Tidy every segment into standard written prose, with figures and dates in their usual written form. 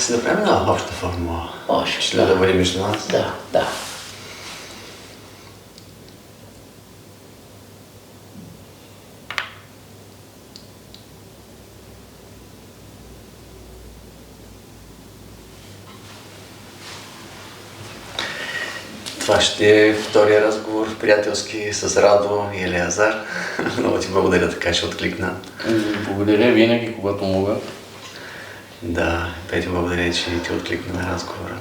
Си направим една обща формула. Може. Ще да бъде между нас? Да. Това ще е втория разговор, приятелски, с Радо и Елеазар. Много ти благодаря, така ще откликна. Благодаря винаги, когато мога. Да, Петя, благодаря, че ти откликна на разговора.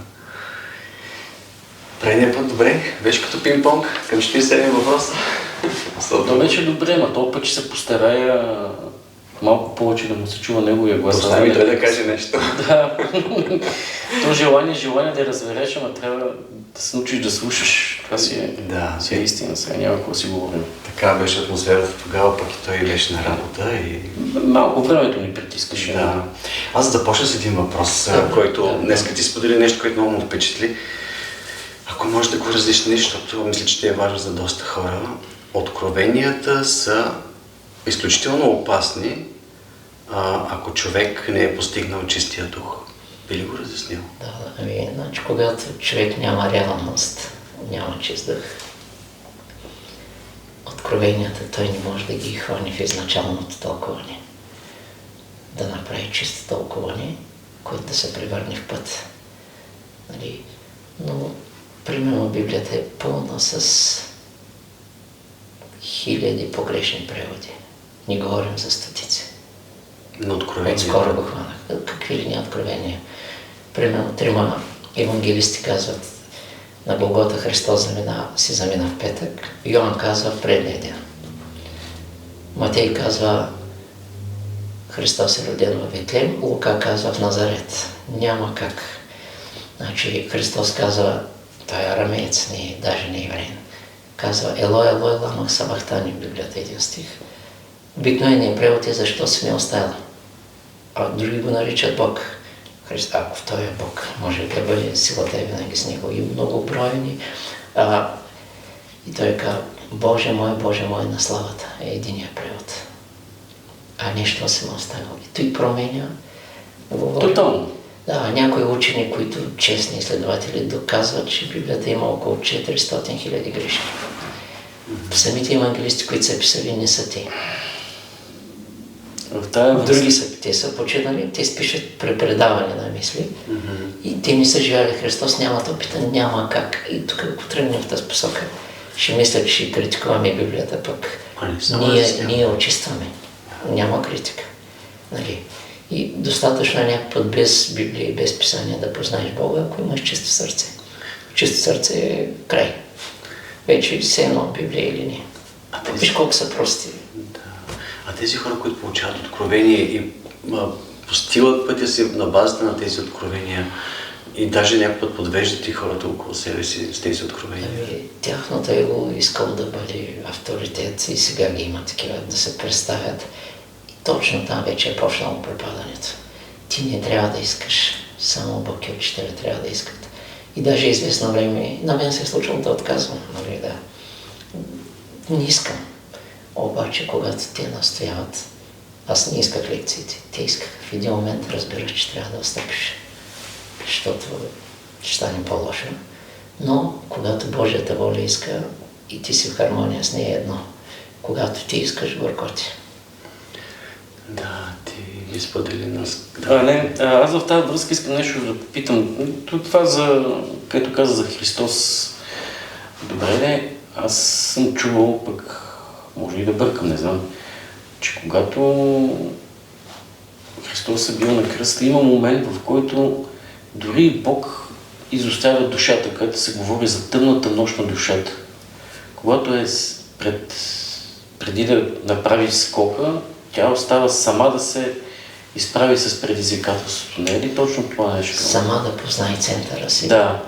Предния път добре, беше като пинг-понг, към 47 въпроса. То беше добре, но този път ще се постарая малко повече да му се чува неговия глас. Остави той да каже нещо. Да. То желание да разбереш, ама трябва да се научиш да слушаш. Това си е истина, сега няма какво си говорим. Така беше атмосферата тогава, пък и той беше на работа и... Малко времето ни притискаше. Да. Аз започна с един въпрос, който днеска ти сподели нещо, което много му впечатли. Ако можеш да го разясниш, защото мисля, че те е важно за доста хора. Откровенията са изключително опасни, ако човек не е постигнал чистия дух. Би ли го разяснил? Да, значи когато човек няма реалност, няма чист дух, откровенията той не може да ги хване в изначалното тълкуване. Да направи чисто тълкуване, което да се превърне в път. Нали? Но, примерно, Библията е пълна с хиляди погрешни преводи. Не говорим за стотици. На откровения. Отскоро го хванах. Какви ли не откровения? Примерно, 3 евангелисти казват, на Голгота Христос си замина в петък. Йоан казва в предния ден. Матей казва, Христос е роден в Витлеем. Лука казва в Назарет. Няма как. Значи Христос казва, той е арамеец, даже не е евреин. Казва, Елой, Елой, ламах сабахтани в Библията, един стих. Обикновеният превод е защо си ме оставил. А други го наричат Бог. Ако той е Бог, може да бъде силата е винаги с него и многобройни. И той казва, Боже мой, на славата е единия превод. А нещо се ме оставил. И той променя. Тотално. Да, някои учени, които честни изследователи доказват, че Библията има около 400 000 грешки. Самите евангелисти, които са писали, не са те. Други са, те са починали, те спишат препредаване на мисли и те не са живели Христос, нямат опита, няма как. И тук, ако тръгнем в тази посока, ще мисля, че ще критикуваме Библията, пък ние очистваме. Няма критика. Нали? И достатъчно е някакъв път без Библия и без Писание да познаеш Бога, ако имаш чисто сърце. Чисто сърце е край. Вече все едно Библия или не. Виж колко са прости. Да. А тези хора, които получават откровение и постилат пътя си на базата на тези откровения и даже някакъв път подвеждат и хората около себе си с тези откровения. Тяхното его искал да бъде авторитет и сега ги има такива, да се представят. И точно там вече е почнало пропадането. Ти не трябва да искаш, само Бог и учителя трябва да искат. И даже известно време, на мен се е случило да отказвам, нали, да. Не искам. Обаче, когато те настояват, аз не исках лекциите, те искаха. В един момент разбираш, че трябва да отстъпиш, защото ще стане по-лошо. Но, когато Божията воля иска и ти си в хармония с нея едно, когато ти искаш, горкоти. Да, ти ги сподели нас. Аз в тази връзка искам нещо да попитам. Това, което каза за Христос, добре, аз съм чувал, пък може и да бъркам, не знам, че когато Христос е бил на кръста, има момент, в който дори Бог изоставя душата, където се говори за тъмната нощ на душата. Когато е преди да направи скока, тя остава сама да се изправи с предизвикателството. Не е ли точно това нещо? Сама да познае центъра си. Да.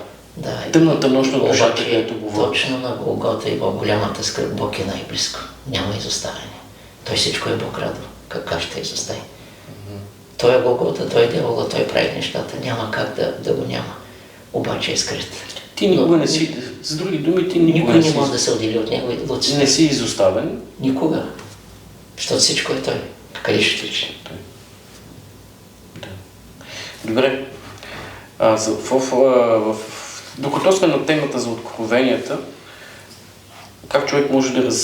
Тъмната нощ на душата, където говори. Точно на Голгота и в голямата скръб Бог е най-близко. Няма изоставяне. Той всичко е Бог радва. Как ще изостави? Той е Голгота, той е дявола, той прави нещата. Няма как да го няма. Обаче е скрит. Ти никога не си, с други думи, ти никога не може да се отдели от него и да отси. Не си изоставен. Никога. Защото всичко е той. Къде ще тичи? Да. Добре. Докато сме на темата за откровенията, как човек може да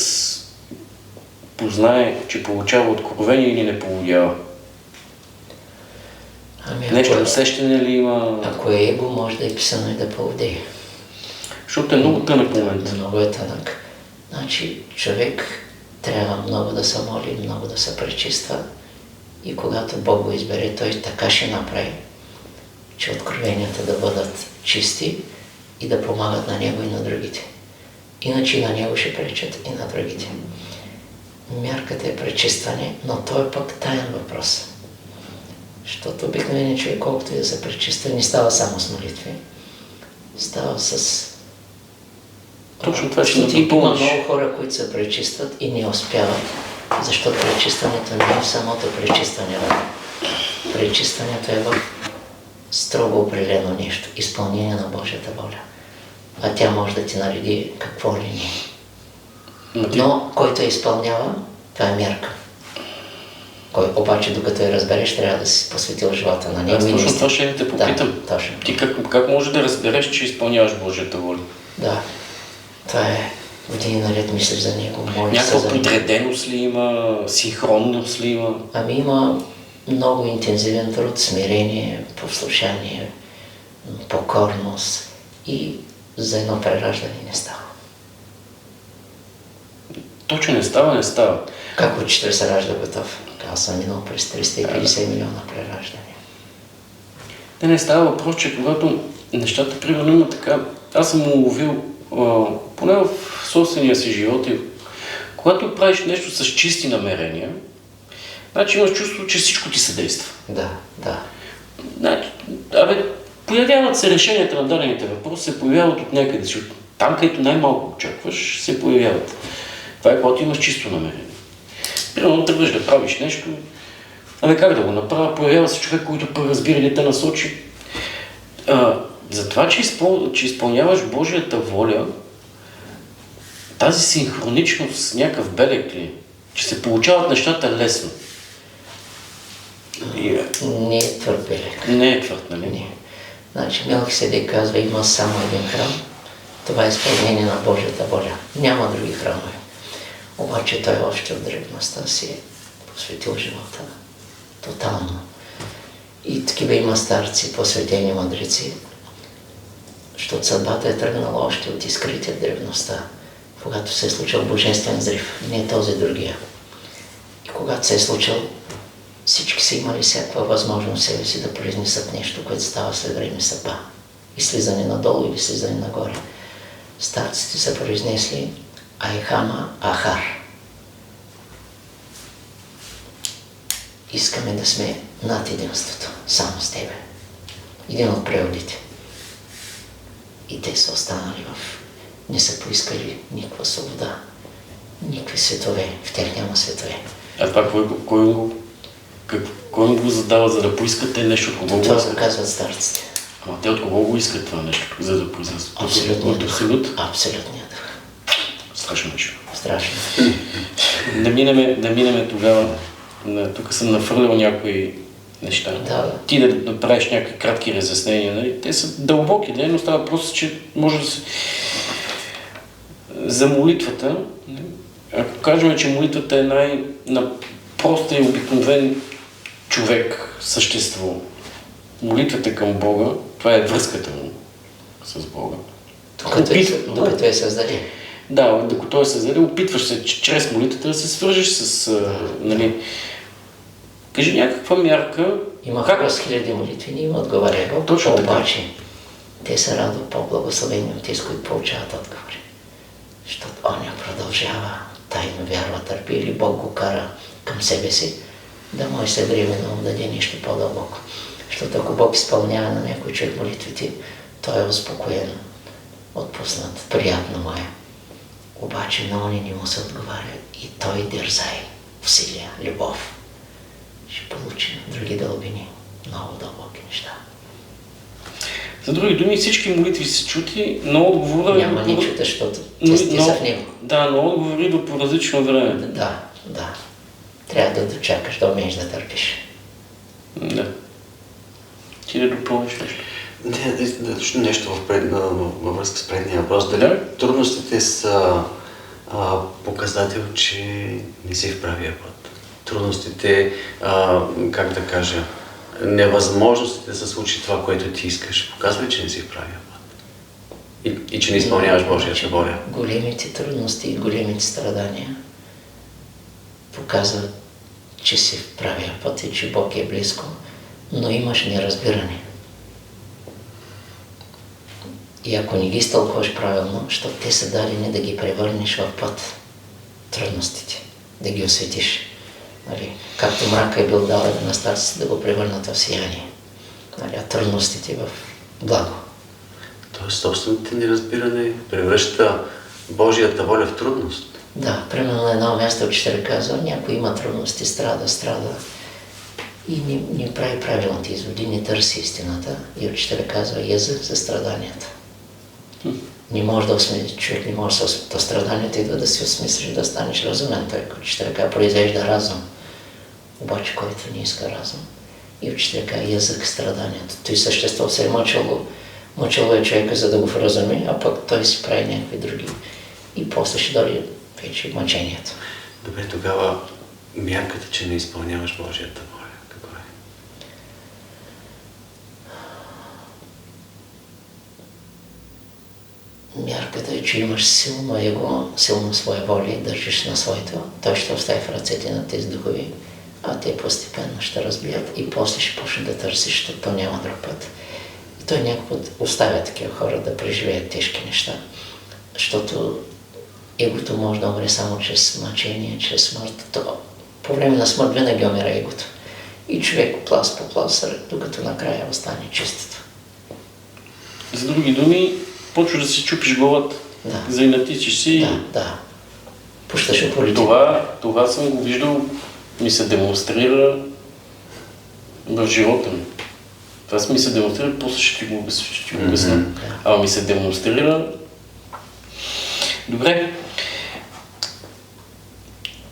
познае, че получава откровение или не получава? Нещо усещане ли има? Ако е его, може да е писано и да поводее. Защото е много тънък момент. Много е тънък. Значи човек трябва много да се моли, много да се пречиства и когато Бог го избере, той така ще направи, че откровенията да бъдат чисти и да помагат на него и на другите. Иначе и на него ще пречат и на другите. Мярката е пречистване, но той е пък таен въпрос. Защото обикновеният човек, колкото и да се пречиства, не става само с молитви. Става с... Точно това ще има допълниш. много хора, които се пречистват и не успяват, защото пречистването не е в самото пречистване. Пречистването е в строго определено нещо, изпълнение на Божията воля. А тя може да ти нареди какво ли не. Но който я изпълнява, това е мярка. Кой обаче, докато я разбереш, трябва да си посветил живота на него. Аз точно това ще те попитам. Да, точно. Ти как може да разбереш, че изпълняваш Божията воля? Да, това е години наред мислиш за него. Някаква подреденост ли има, синхронност ли има? Ами има много интензивен труд, смирение, послушание, покорност и за едно прераждане не става. Точно не става. Как учител се ражда готов? Аз съм минал през 350 милиона прераждания. Не става въпрос, че когато нещата примерно има така, аз съм уловил, поне в собствения си живот, и когато правиш нещо с чисти намерения, значи имаш чувство, че всичко ти съдейства. Да. Значи, появяват се решенията на дадените въпроси, се появяват от някъде. Там, където най-малко очакваш, се появяват. Това е когато имаш чисто намерение. Примерно тръгваш да правиш нещо, как да го направя, появява се човек, който разбира да те насочи. За това, че изпълняваш Божията воля, тази синхроничност, някакъв белег ли, че се получават нещата лесно. Не е твърд белег. Не е твърд, нали? Не. Значи Мелхиседек казва, има само един храм. Това е изпълнение на Божията воля. Няма други храмове. Обаче той още от древността си е посветил живота тотално. И такива има старци, посветени мъдреци, защото съдбата е тръгнала още от искрите в древността, когато се е случил божествен взрив, не този другия. И когато се е случил, всички са имали всякаква възможност себе си да произнесат нещо, което става след време съдба. И слизане надолу или слизане нагоре. Старците са произнесли Айхама Ахар. Искаме да сме над единството, само с Тебе. Един от преводите. И те са останали не са поискали никаква свобода, никакви светове. В тях няма светове. А това кой го задава, за да поискат те нещо от кого го това искат? го казват старците. Ама те от кого го искат това нещо, за да поискат? Абсолютният дух. Абсолютният дух. Страшно нещо. Страшно. Да минеме тогава. Тук съм нафърлял някои неща. Да. Ти да направиш някакви кратки разяснения. Нали? Те са дълбоки, но става просто, че може да се... За молитвата, ако кажем, че молитвата е най-проста и обикновен човек, същество, молитвата към Бога, това е връзката му с Бога. Докато е създаде. Да, докато е създаде, опитваш се чрез молитвата да се свържеш с... нали, кажи някаква мярка... Има хора с хиляди молитви, не им отговаря Бог. Точно така. Обаче, те са радо по-благословени от тези, които получават отговори. Защото он я продължава, тайно вярва, търпи или Бог го кара към себе си, да може след време да му даде нещо по-дълбоко. Защото ако Бог изпълнява на някой човек молитвите, той е успокоен, отпуснат, приятно му е. Обаче на они не му се отговаря и той дързай, усилия, любов. Ще получи други дълбини, много дълбоки неща. За други думи, всички молитви се чути, но отговора... Няма нищо, защото те са в него. Да, но отговори до по различно време. Да. Трябва да дочакаш, да умееш да търпиш. Да. Ти да допълниш нещо? точно нещо във връзка с предния въпрос. Дали трудностите са показател, че не си в правия път? Трудностите, как да кажа, невъзможностите да се случи това, което ти искаш, показва ли, че не си в правия път? И че не изпълняваш Божията воля? Големите трудности и големите страдания показват, че си в правия път и че Бог е близко, но имаш неразбиране. И ако не ги изтълкуваш правилно, защото те са дадени да ги превърнеш в път, трудностите, да ги осветиш. Нали? Както мрака е бил даден на старците да го превърнат в сияние, нали? А трудностите в благо. Тоест собственото неразбиране превръща Божията воля в трудност. Да, примерно на едно място учителя казва, някой има трудности, страда и не прави правилните изводи, не търси истината. И учителя казва език за страданията. Не може да осмисли, човек не може да страданията идва да си осмислиш, да станеш разумен. Той учителя казва, произвежда разум. Обаче който не иска разум. И учителя казва език страданията. Той същество се е мъчало е човека, за да го вразуми, а пък той си прави някакви други. И после ще дойде вече мъчението. Добре, тогава мярката, че не изпълняваш Божията воля, какво е? Мярката е, че имаш силно его, силно своя воля и държиш на своето. Той ще остави в ръцете на тези духови, а те постепенно ще разбият и после ще почне да търсиш, защото то няма друг път. И той някакво оставя такива хора да преживеят тежки неща, защото егото може да умре само чрез мъчение, чрез смърт. По време на смърт винаги умира егото. И човек пласт по пласт, докато накрая остане чистото. С други думи, почваш да си чупиш главата, заинатичиш си. Да. Пущаш опорите. Това съм го виждал, ми се демонстрира в живота ми. Това ми се демонстрира, после ще ти го обясня. Ама ми се демонстрира. Добре.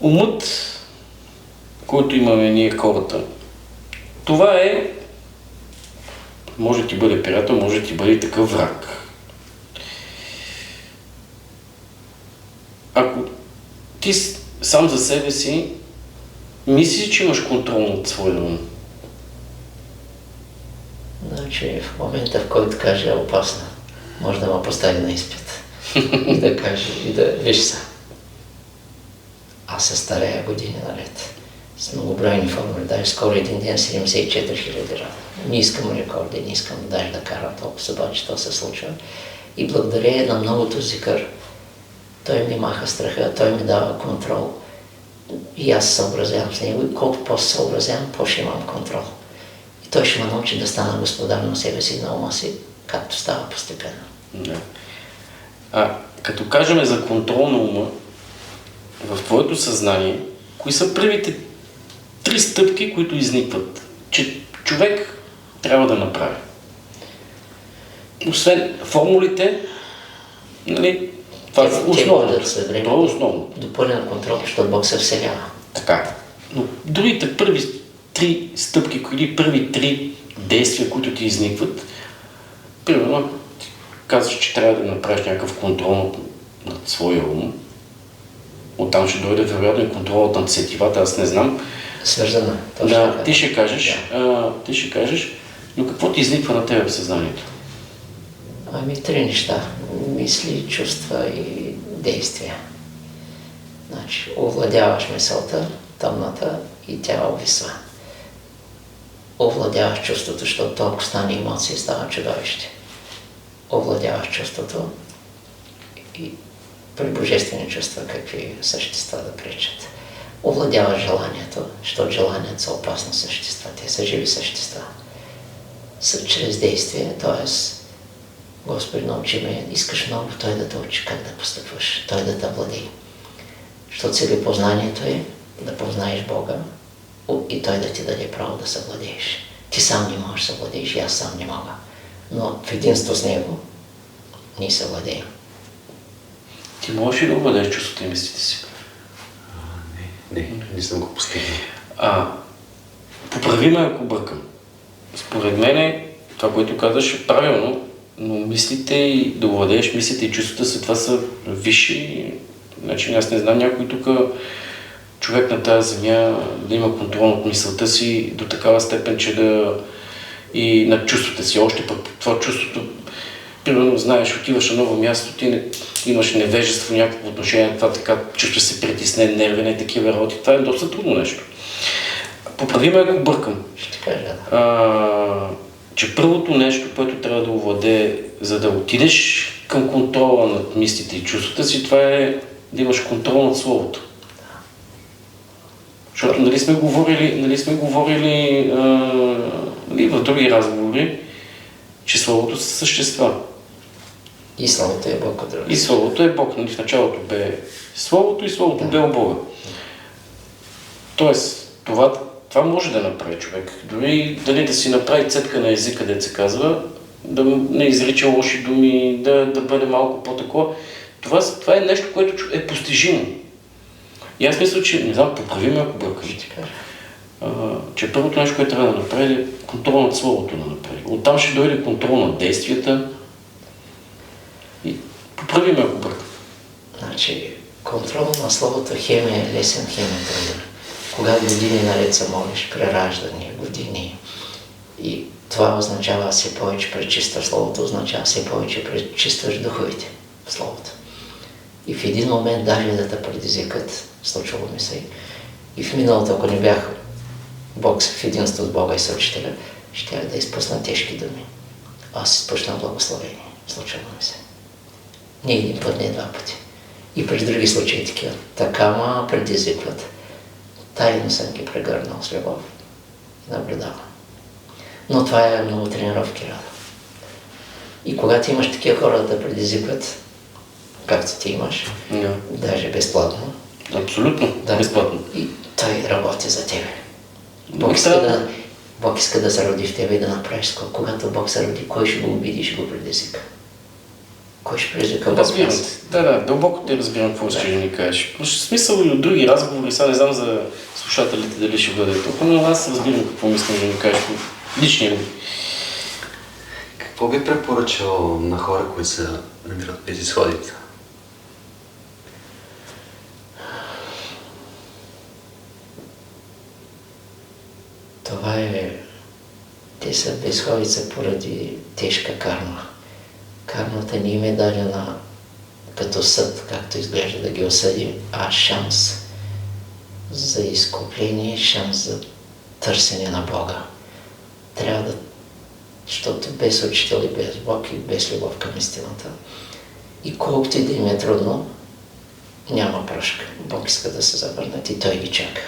Умът, който имаме ние хората, това е, може да ти бъде приятел, може да ти бъде такъв враг. Ако ти сам за себе си мислиш, че имаш контрол над своя ум. Значи в момента, в който каже е опасно, може да ме постави на изпит. И да каже, и да виж са. Аз се старея години наред. С многобройни формули. Даже скоро един ден 74 000 рада. Не искам рекорди, не искам даже да карам толкова, обаче то се случва. И благодарение на многото зикър, той ми маха страха, той ми дава контрол. И аз се съобразявам с него. И колкото по-се съобразявам, по-ще имам контрол. И той ще ме научи да стана господар на себе си и на ума си, както става постепенно. Да. Като кажем за контрол на ума, в твоето съзнание, кои са първите 3 стъпки, които изникват, че човек трябва да направи? Освен формулите, нали, това е основно. Това е основно. До пълен контрол, защото Бог се вселява. Така. Но другите първи 3 стъпки, или първи 3 действия, които ти изникват, примерно, казваш, че трябва да направиш някакъв контрол над своя ум. Оттам ще дойде вероятно и контролът над сетивата, аз не знам. Свързано. Да, ти ще кажеш, но какво ти изниква на тебе в съзнанието? 3 неща. Мисли, чувства и действия. Значи, овладяваш мисълта, тъмната и тя обвисва. Овладяваш чувството, защото то, ако стане емоции, става чудовище. Овладяваш чувството и при божествени чувства какви същества да пречат. Овладяваш желанието, защото желанията са опасни същества, те са живи същества. Чрез действие, т.е. Господи, научи ме, искаш много Той да те учи как да постъпваш, Той да те владее. Защото целепознанието е да познаеш Бога и Той да ти даде право да се владееш. Ти сам не можеш да се владееш и аз сам не мога. Но в единство с Него ние се владеем. Ти можеш ли да владееш чувството и мислите си? Не съм го постигнал. Поправи ме, ако бъркам. Според мен, това, което казваш е правилно, но мислите и да овладееш мислите и чувствата си, това са висши. Значи аз не знам някой тук човек на тази земя да има контрол над мисълта си до такава степен, че да и над чувствата си. Още пък това чувството, примерно знаеш, отиваш на ново място, ти имаш невежество в някакво отношение, това така чувстваш се притеснен, нервен и такива работи. Това е доста трудно нещо. Поправи ме, ако бъркам. Ще кажа, да. Че първото нещо, което трябва да овладее, за да отидеш към контрола над мислите и чувствата си, това е да имаш контрол над словото. Защото нали сме говорили в други разговори, че словото са същества. И словото е Бог от друга. И словото е Бог. Нали, в началото бе словото и словото бе у Бога. Тоест, това може да направи човек. Дори дали да си направи цетка на езика, където се казва, да не изрича лоши думи, да бъде малко по-такова. Това е нещо, което е постижимо. И аз мисля, че, не знам, поправи ме, ако бъркам. Че първото нещо, което трябва да направи, е контрол над словото да направи. Оттам ще дойде контрол над действията. И поправи ме, ако бъркам. Значи, контрол на словото хем е лесен, хем е труден. Когато години наред се молиш, прераждане, години, и това означава все повече пречистваш словото, означава все повече пречистваш духовите в словото. И в един момент даже да те предизвикат, случвало ми се и в миналото, ако не бях Бог в единство с Бога и съучителя, ще да изпусна тежки думи. Аз изпущам благословение, случвало ми се. Не един път, не два пъти. И при други случаи такива. Така ма предизвикват. Тайно съм ги прегърнал с любов и наблюдавам. Но това е много тренировки рада. И когато имаш такива хора да предизвикват, както ти имаш, даже безплатно. Абсолютно, да, безплатно. И той работи за тебе. Бог иска да се роди в тебе и да направиш скоро. Когато Бог се роди, кой ще го обиди, ще го предизвика? Кой ще предизвика Бог? Разбирам те. Да, дълбоко те разбирам какво ще ни кажеш. В смисъл и от други разговори, сега не знам за слушателите дали ще бъде тук, но аз разбирам какво мислям да ни кажеш личния ми. Какво би препоръчал на хора, които се намират без изходите? Това е... Те са безходица поради тежка карма. Кармата ни им е дадена като съд, както изглежда да ги осъдим, а шанс за изкупление, шанс за търсене на Бога. Трябва да... Защото без учител и без Бог и без любов към истината. И колкото и да им е трудно, няма прошка. Бог иска да се завърнат и Той ги чака.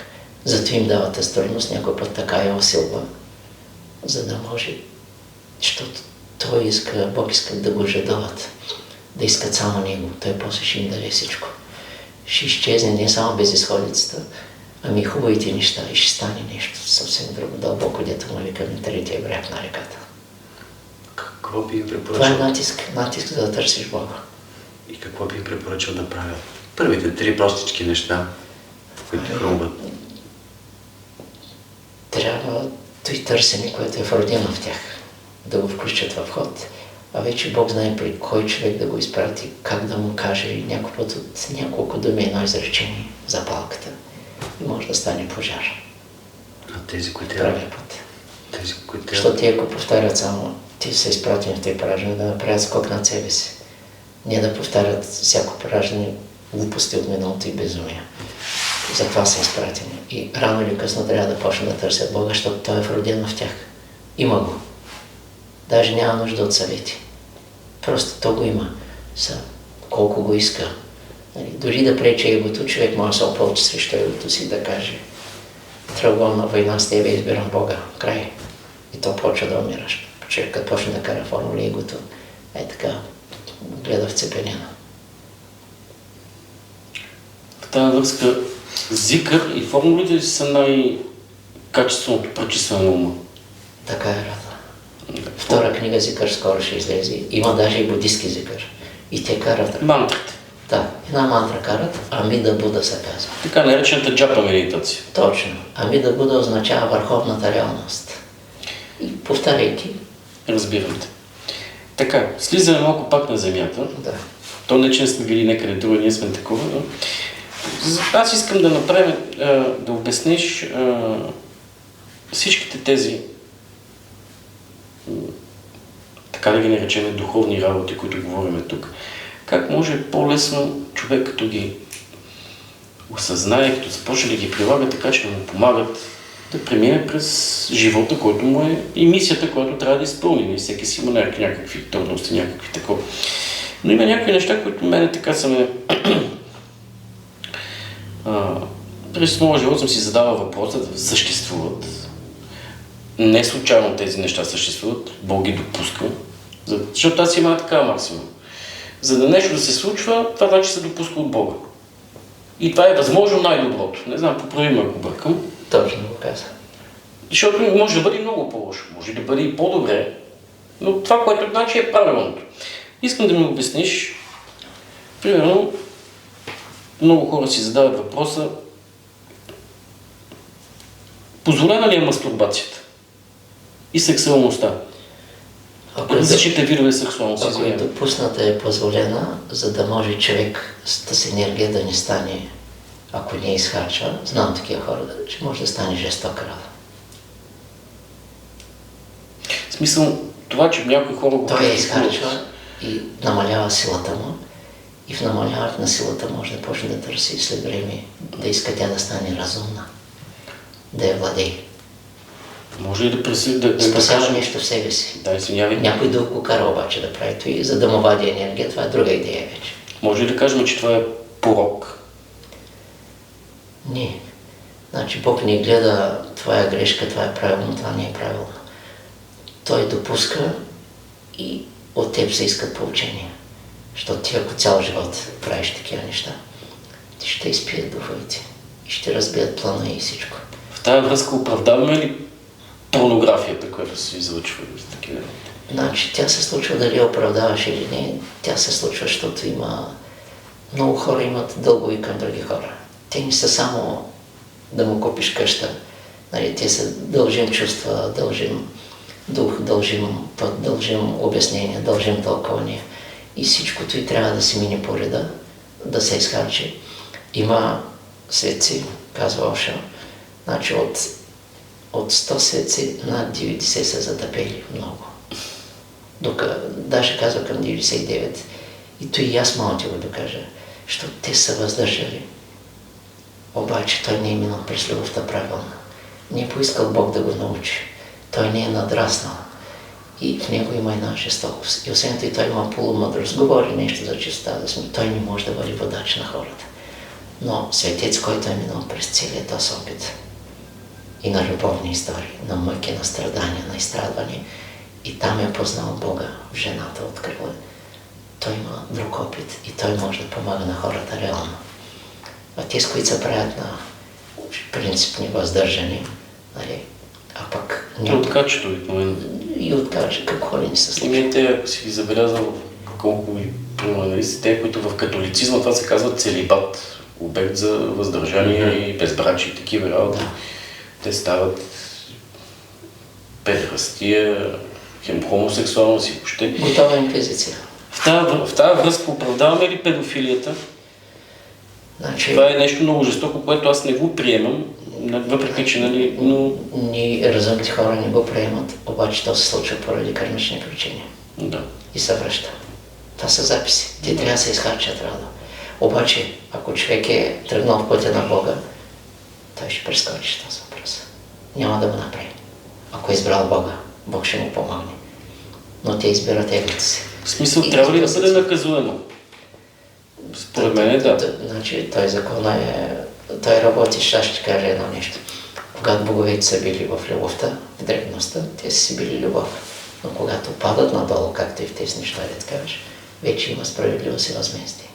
Зато им дава тази трудност, някой път така я усилва, за да може, защото Той иска, Бог иска да го жадуват, да искат само Него. Той после ще им даде всичко. Ще изчезне не само безизходицата, ами и хубавите неща и ще стане нещо съвсем друго, дълбоко, дето му викаме третия бряг на реката. Какво би им препоръчал? Това е натиск за да търсиш Бога. И какво би им препоръчал да правят? Първите три простички неща, които хрумват. Трябва той търсене, което е вродено в тях, да го включат в ход. А вече Бог знае при кой човек да го изпрати, как да му каже някой път от няколко думи едно изречение за палката. И може да стане пожар. А тези, които правия път. Тези, които защото те, ако повтарят само, ти са изпратени в тези пораждане да направят скок над себе си. Не да повтарят всяко пораждане глупости от миналото и безумия. Затова са изпратени. И рано или късно трябва да почнат да търсят Бога, защото Той е вроден в тях. Има го. Даже няма нужда от съвети. Просто То го има. Колко го иска. Дори да пречи егото, човек може да се опълчи срещу егото си да каже: тръгвам на война с тебе, избирам Бога. Край. И то почва да умираш. Човек като почне да кара формули, егото така гледа в цепенена. В тази връзка зикър и формулите са най-качественото пречистване на ума. Така е, Рада. Втора книга Зикър скоро ще излезе. Има даже и будистки зикър. И те карат... Мантрите. Да, една мантра карат, Амида Буда се казва. Така наречената джапа медитация. Точно. Амида Буда означава върховната реалност. И повтаряйки, Разбирам те. Така, слизаме малко пак на земята. Да. То не че сме били някъде друга, ние сме такова, но аз искам да направим, да обясниш всичките тези, така да ги наречем, духовни работи, които говорим тук. Как може по-лесно човек, като ги осъзнае, като започне да ги прилага, така че да му помагат да премине през живота, който му е и мисията, която трябва да изпълни. Всеки си има някакви трудности, някакви такова. Но има някакви неща, които мене така са ме... През моя живот съм си задавал въпроса да съществуват. Не случайно тези неща съществуват, Бог ги допуска. Защото аз има такава максима. За да нещо да се случва, това значи се допуска от Бога. И това е възможно най-доброто. Не знам, поправи ме, ако бъркам. Точно го каза. Защото може да бъде много по-лошо, може да бъде и по-добре, но това, което значи е правилното. Искам да ми обясниш, примерно, много хора си задават въпроса, позволена ли е мастурбацията и сексуалността? Различните видове сексуалност. Ако е допусната, е позволена, за да може човек с енергия да не стане, ако не изхарча, знам такива хора, че може да стане жестока работа. В смисъл, това, че някои хора го той я изхарчва и намалява силата му. И в намаляването на силата може да почне да търси след време, да иска тя да стане разумна, да я владее. Може ли да спасява нещо в себе си. Да, извинявай. Някой друг го кара обаче да прави това, за да му вади енергия, това е друга идея вече. Може ли да кажем, че това е порок? Не. Значи Бог не гледа, това е грешка, това е правилно, това не е правилно. Той допуска и от теб се искат поучения. Защото ти, ако цял живот правиш такива неща, ти ще изпият духовите и ще разбият плана и всичко. В тази връзка оправдаваме ли порнографията, която се излъчва за такива? Значи тя се случва дали оправдаваш или не, тя се случва, защото има... Много хора имат дългови към други хора. Те не са само да му купиш къща. Нали, те са дължим чувства, дължим дух, дължим път, дължим обяснение, дължим тълкование. И всичкото и трябва да се мине по реда, да се изхарчи. Има светци, казва Ошо, значи от 100 светци над 90 са затъпели много. Даже казва към 99. И той и аз мога ти го докажа, защото те са въздържали. Обаче той не е минал през любовта правилно. Не е поискал Бог да го научи. Той не е надраснал. И в него има една жестокост. И освен това той има полумъдрост. Говори нещо за чистота, той не може да бъде водач на хората. Но светец, който е минал през целият този опит и на любовни истории, на мъки, на страдания, на изстрадвания, и там е познал Бога, в жената открила. Той има друг опит и той може да помага на хората реално. А тези, които се правят на принципни въздържани, нали, а пък... И откачето обикновено. И откача, какво ли не се случва? И те, ако си ги забелязал, колко ви примерно, те, които в католицизма това се казва целибат, обект за въздържание и безбрачие и такива работи. Да. Те стават педерастия, хомосексуалност и въобще. Готова инквизиция. В тази връзка оправдаваме ли педофилията? Значи... Това е нещо много жестоко, което аз не го приемам, въпреки че, нали, но... Ние разумните хора не го приемат, обаче то се случва поради кармични причини. Да. И се връща. Това са записи. Те трябва да се изхарчат радо. Обаче, ако човек е тръгнал в пътя на Бога, той ще прескочи този въпрос. Няма да го направи. Ако е избрал Бога, Бог ще му помогне. Но те избират егото си. В смисъл, трябва ли да бъде наказуемо? Според мен да. Значи, той закон е... Той работи, аз ще кажа едно нещо. Когато боговете са били в любовта, в древността, те са си били любов. Но когато падат надолу, както и в тези неща, да кажеш, вече има справедливост и възмездие.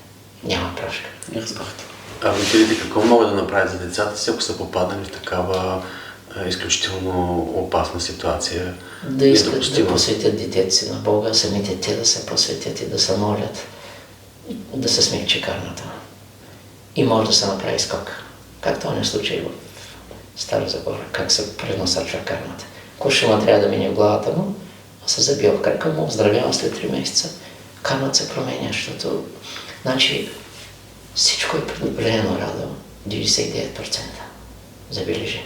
Няма прошка. Не разбрахте. А родителите какво могат да направят за децата си, ако са попадали в такава изключително опасна ситуация? Да искат да посветят детето си на Бога, самите те да се посветят и да се молят, да се смекчи кармата. И може да се направи скок. Както он е случай в Стара Загора, как се пренасочва кармата. Кошума трябва да мине в главата му, се забива в крака му, оздравява след 3 месеца, камът се променя, защото значи всичко е предопределено, Радо, 99%. Забележи.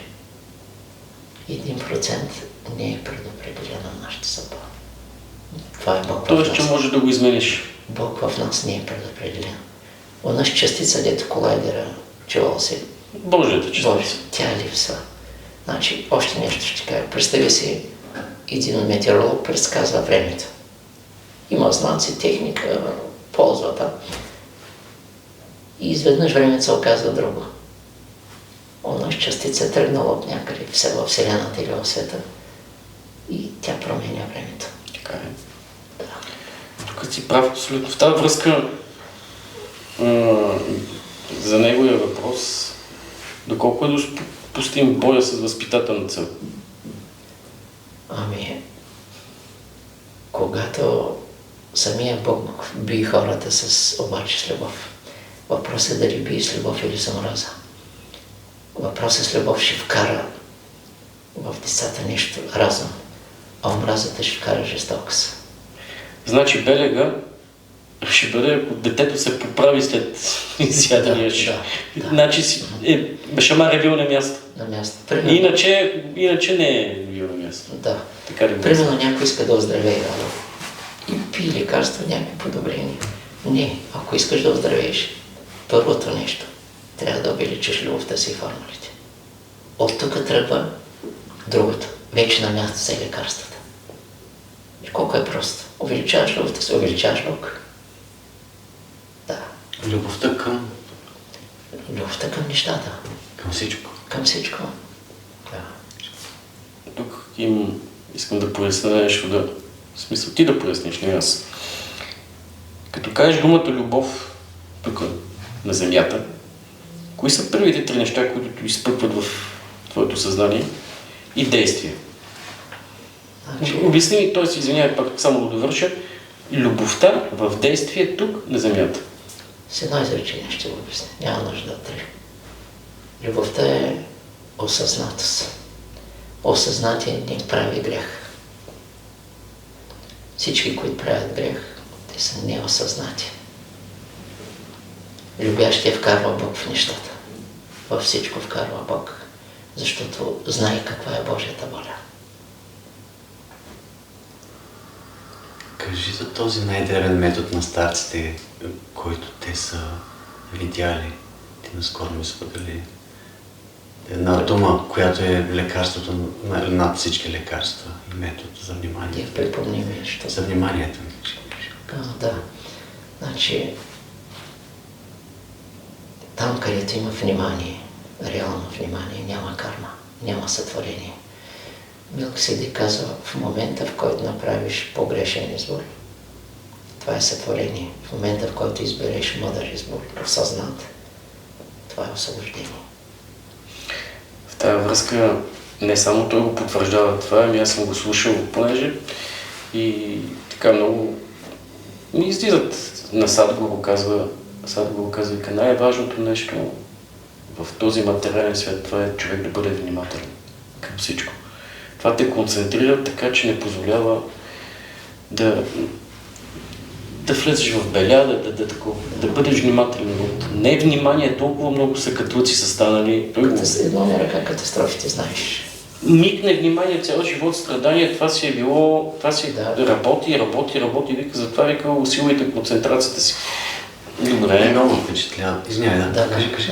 1% не е предопределено на нашата съдба. Това е Бог в Тоест, че нас. може да го измениш. Бог в нас не е предопределен. Она's частица, дето колайдера, чувал си, Божията частица. Боже, тя липсва. Значи, още нещо ще кажа. Представи си, един метеоролог предсказва времето. Има знаци, техника, ползвата. И изведнъж времето се оказва друго. Она's частица е тръгнала от някъде във Вселената или в света и тя променя времето. Така е. Да. Тук си прав абсолютно. В тази връзка за неговия въпрос, доколко е допустим боя с възпитателна цел? Ами, когато самия Бог би хората обаче с любов. Въпросът е дали би с любов или с омраза. Въпросът с любов ще вкара в децата нещо разум, а омразата ще вкара жестокост. Значи белега ще бъде, ако детето се поправи след изядания. Да. Значи бешамар е бил на място. На място. Иначе не е бил на място. Да. Така ли? Примерно някой иска да оздравее, и пие лекарства, някакви подобрения. Не, ако искаш да оздравееш, първото нещо, трябва да увеличиш любовта си и формулите. От тук тръгва другото. Вече на място са и лекарствата. И колко е просто. Увеличаваш любовта си, увеличаваш Бог. Да. Любовта към Любовта към нещата. Към всичко. Към всичко. Да. Тук искам да поясня нещо, в смисъл ти да поясниш, не аз. Като кажеш думата любов тук на земята, кои са първите 3 неща, които изпъкват в твоето съзнание и действие? Значи, Обясни ми, т.е. извинявай пак само да довърша, любовта в действие тук на земята. с едно изречение ще го обясня. Няма нужда от 3. Любовта е осъзнатост. Осъзнатие не прави грех. Всички, които правят грех, те са неосъзнати. Любящия вкарва Бог в нещата. Във всичко вкарва Бог, защото знае каква е Божията воля. Кажи за този най-древен метод на старците, който те са видяли. Ти наскоро ми сподели. Една дума, която е лекарството над всички лекарства и метод за внимание. Ти припомни ми нещо. За вниманието ми. Да. Значи, там, където има внимание, реално внимание, няма карма, няма сътворение. Мелхиседек казва, в момента, в който направиш погрешен избор, това е сътворение. В момента, в който избереш мъдър избор, осъзнат, това е освобождение. В тази връзка не само той го потвърждава това, ами аз съм го слушал, понеже и така много ми излизат на Садгуру казва, вика, най-важното нещо в този материален свят, това е човек да бъде внимателен към всичко. Това те концентрира така, че не позволява да влезеш в беля, да бъдеш внимателен. Не внимание, толкова много съкатлъци са станали. Едно на ръка катастрофите, знаеш. Миг на внимание, цял живот, страдание, това си е било, работи, вика, затова вика, усилвайте концентрацията си. Добре. Много впечатлява. Извинявай, да. Кажи.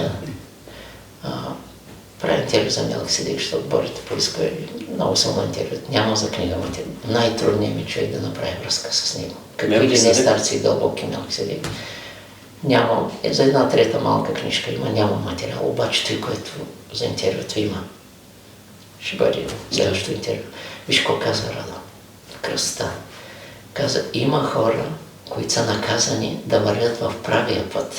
Правя интервю за Мелхиседек, защото Борите поиска много само интервю. Няма за книга материал. Най-трудният ми човек да направи връзка с него. Какви ли не старци и дълбоки Мелхиседек. Няма, за 1/3 малка книжка има, няма материал, обаче той, който за интервюто има. Ще бъде следващото интервю. Виж какво каза Радо. Кръста. Каза, има хора, които са наказани да вървят в правия път,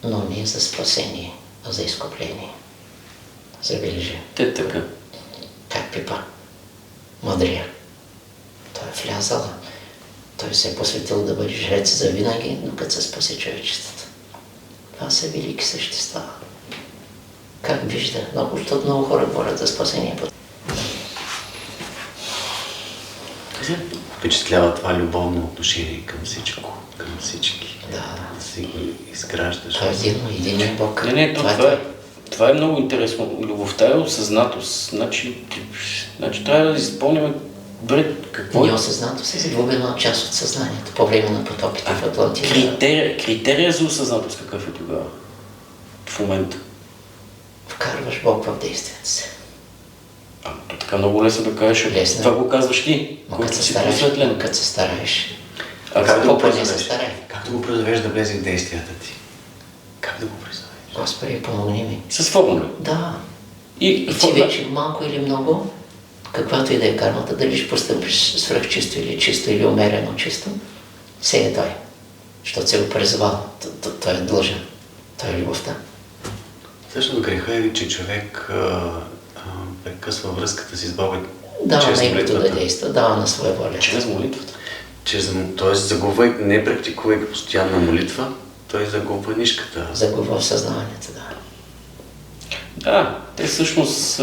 но не за спасение, а за изкупление. Забележи. Те така. Как пипа? Мъдрия. Той е влязал. Той се е посветил да бъде жрец за винаги, докато се спаси човечеството. Това са велики същества. Как вижда? Защото много хора говорят за спасение. впечатлява това любовно отношение към всичко, към всички. Да. Да си го изграждаш. Това е един Бог. Не, това е много интересно. Любовта е осъзнатост. Значи трябва да изпълним добре какво е. Неосъзнато се загубена част от съзнанието по време на потопите в Атлантида. Критерия за осъзнатост какъв е тогава? В момента. Вкарваш Бог в действието си. То така много лесно да кажеш. Лесно. Това го казваш ти, който си просветлен. Като се стараеш. Как да го не се призовеш? старай. Как да го призовеш да влезе в действията ти? Как да го призовеш? Господи, помогни ми. С формула. Да. И Ти вече малко или много, каквато и да е кармата, дали ще постъпиш свръхчисто или чисто, или умерено чисто, все е той. Защото се го призвал. Той е длъжен. Той е любовта. Всъщност греха е, че човек прекъсва връзката си с Бога Дава чрез на игото да молитвата. действа, дава на своя воля. чрез молитвата. Тоест, загубвайки, не практикувайки постоянна молитва, той загубва нишката. Загубва в съзнанието, да. Да, те всъщност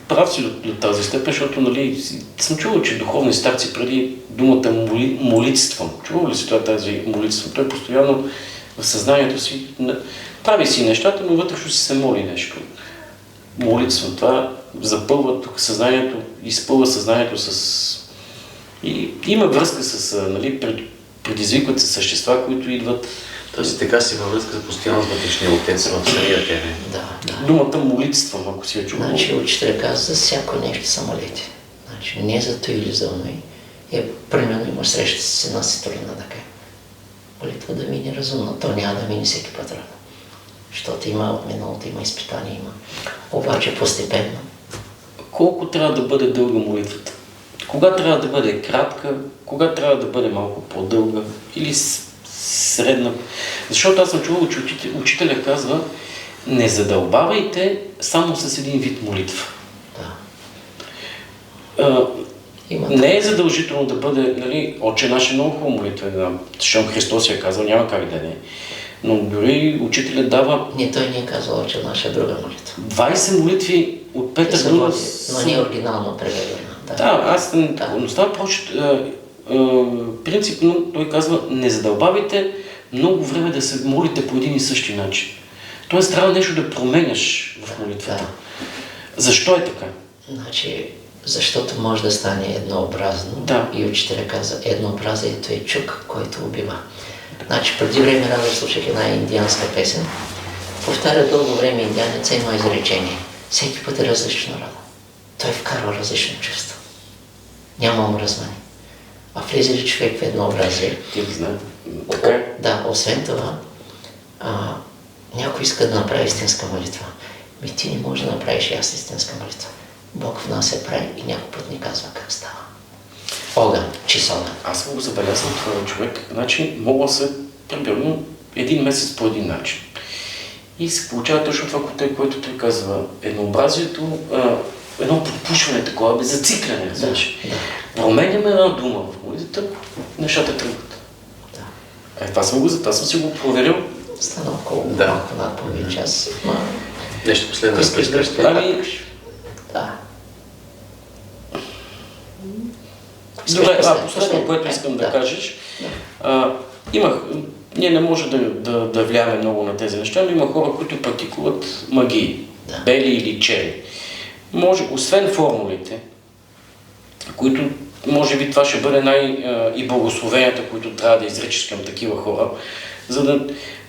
прав си до тази степен, защото нали, съм чувал, че духовни старци преди думата молитствам. Чувал ли си това тази молитство? Той постоянно в съзнанието си прави си нещата, но вътрешно си се моли нещо. Молитва. Това запълва тук съзнанието, изпълва съзнанието с... И има връзка с... Нали, предизвикват се същества, които идват... Тоест така си във връзка постоянно с вътрешния отец в самия тебе. Да. Думата молитствам, ако си я чувал. Значи учителя каза, за всяко нещо са молите. Значи не за то или за оной. Примерно има среща с една светлина така. Молитва да мине разумно, то няма да мине всеки път рано. Защото има от миналото, има изпитания, има. Обаче постепенно. Колко трябва да бъде дълга молитвата? Кога трябва да бъде кратка? Кога трябва да бъде малко по-дълга? Или средна? Защото аз съм чувал, че учителя казва, не задълбавайте само с един вид молитва. Да. Не е задължително да бъде, нали, Отче наш е много хубава молитва, защото Христос я казал, няма как да не. Но дори учителят дава... Не, той не е казал, че наша друга молитва. 20 молитви от Петър Дунов. Но не е оригинално преведена. Да, аз не става принципно той казва, не задълбавайте много време да се молите по един и същи начин. Тоест трябва нещо да променяш в молитвата. Да. Защо е така? Значи, защото може да стане еднообразно. Да. И учителя каза, еднообразието е чук, който убива. Значи, преди време рано слушах една индианска песен. Повтаря дълго време индианеца едно изречение. Всеки път е различно рано. Той вкарва различно чувство. Няма омръзване. А влезе ли човек в еднообразие? Ти го знае. Така е. Да, освен това, някой иска да направи истинска молитва. Ти не можеш да направиш аз истинска молитва. Бог в нас се прави и някой път ни казва как става. Огън, чист огън. Аз съм го забелязал това човек. Значи мога се, примерно, един месец по един начин. И се получава точно това, което той казва. Еднообразието, едно подпушване такова, зацикляне, разбираш. Да. Променяме една дума в молитвата, нещата тръгват. Да. Това съм си го проверил. Стана около малко над половин час. Нещо последно да Искаш да разкажеш. Да. Добре, последно, което искам да кажеш. Ние не може да влияме много на тези неща, но има хора, които практикуват магии, бели или черни. Може, освен формулите, които може би това ще бъде и благословенията, които трябва да изречеш към такива хора, за да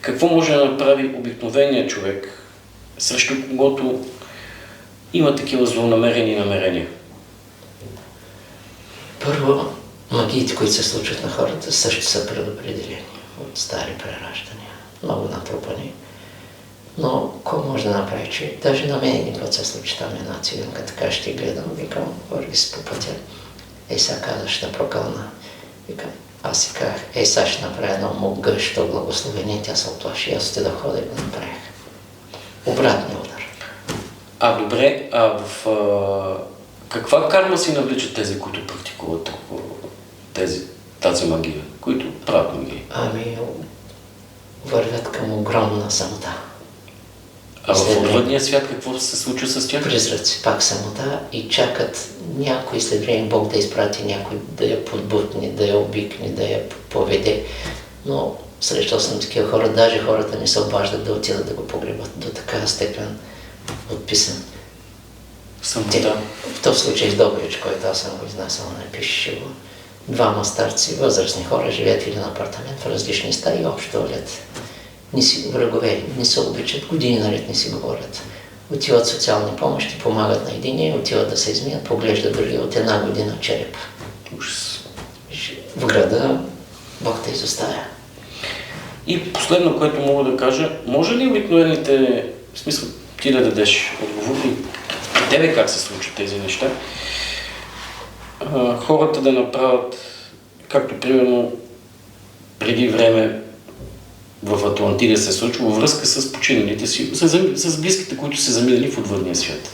какво може да направи обикновеният човек, срещу когото има такива злонамерени намерения. Първо, магиите, които се случват на хората, също са предопределени от стари прераждания, много натрупани. Но какво може да направи човек? Даже на мен един път се случи там една циганка, така ще гледам, викам, върви си по пътя. Сега каза, ще прокълна. Викам, аз си казах, сега ще направя едно могъщо благословение, тя се оплаши, аз да ходя и го направих. Обратния удар. Добре, каква карма си навличат тези, които практикуват тази магия, които правят магия? Вървят към огромна самота. А в След време. отвъдния свят какво се случва с тях? Призраци, пак самота и чакат някой след време Бог да изпрати някой да я подбутне, да я обикне, да я поведе. Но срещал съм такива хора, даже хората не се обаждат да отидат да го погребат до такава степен отписан. Самота. В този случай с Добрич, който аз съм го изнасял, напишеше го. Двама старци, възрастни хора, живеят в един апартамент в различни стаи, общо лет. Не си врагове, не се обичат, години наред не си говорят. Отиват социални помощи, помагат на единия, отиват да се измият, поглеждат други от една година череп. Ужас. В града Бог те изоставя. И последно, което мога да кажа, може ли обикновените, в смисъл ти да дадеш отговори, тебе как се случват тези неща, хората да направят, както примерно преди време в Атлантида се случва, във връзка с починалите си, с близките, които се заминали в отвъдния свят?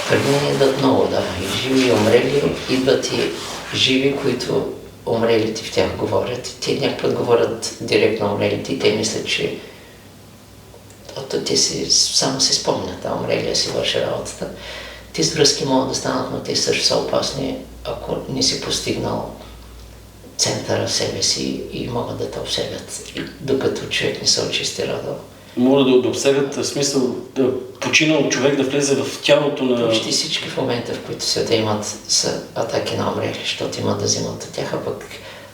Преди идват много, да, и живи, и умрели, идват и живи, които умрелите в тях говорят. Те някакъв говорят директно умрелите и те мислят, че те само си спомнят, а умрелия си върши работата. Тези връзки могат да станат, но те също са опасни, ако не си постигнал центъра в себе си и могат да те обсебят, докато човек не се очисти радо. Могат да обсебят, в смисъл да починал човек да влезе в тялото на... Почти всички в момента, в които света имат са атаки на умрели, защото имат да взимат от тях, а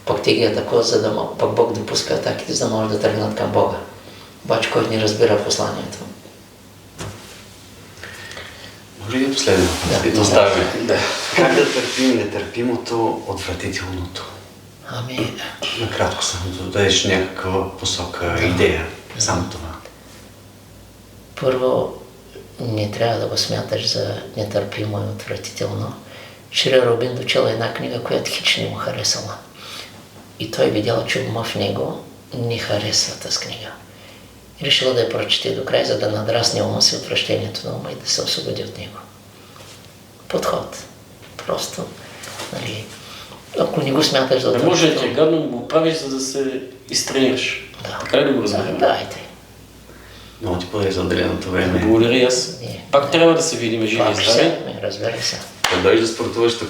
пък те ги атакуват, за да пък Бог допуска атаките, за да може да тръгнат към Бога. Обаче който не разбира посланието. Може ли да последно? Да. Оставяме. Да. Как да търпим нетърпимото, отвратителното? Ами, Накратко само да дадеш някаква посока, идея. Само това. първо, не трябва да го смяташ за нетърпимо и отвратително. Шри Робин дочел една книга, която хич не му харесала. И той видял, че ума в него не харесва тази книга. И решил да я прочете до край, за да надрасне ума си отвращението на ума и да се освободи от него. Подход. Просто, нали, ако не го смяташ за Не може да ти е отвратително. гадно, го правиш, за да се изтренираш. Да. Така ли да го разберем? Да, дайте. Много ти благодаря за отделеното време. Благодаря и аз. Не. Пак трябва да се видим живи и Пак здрави. се, разбира се. Да дойдеш да спортуваш тук.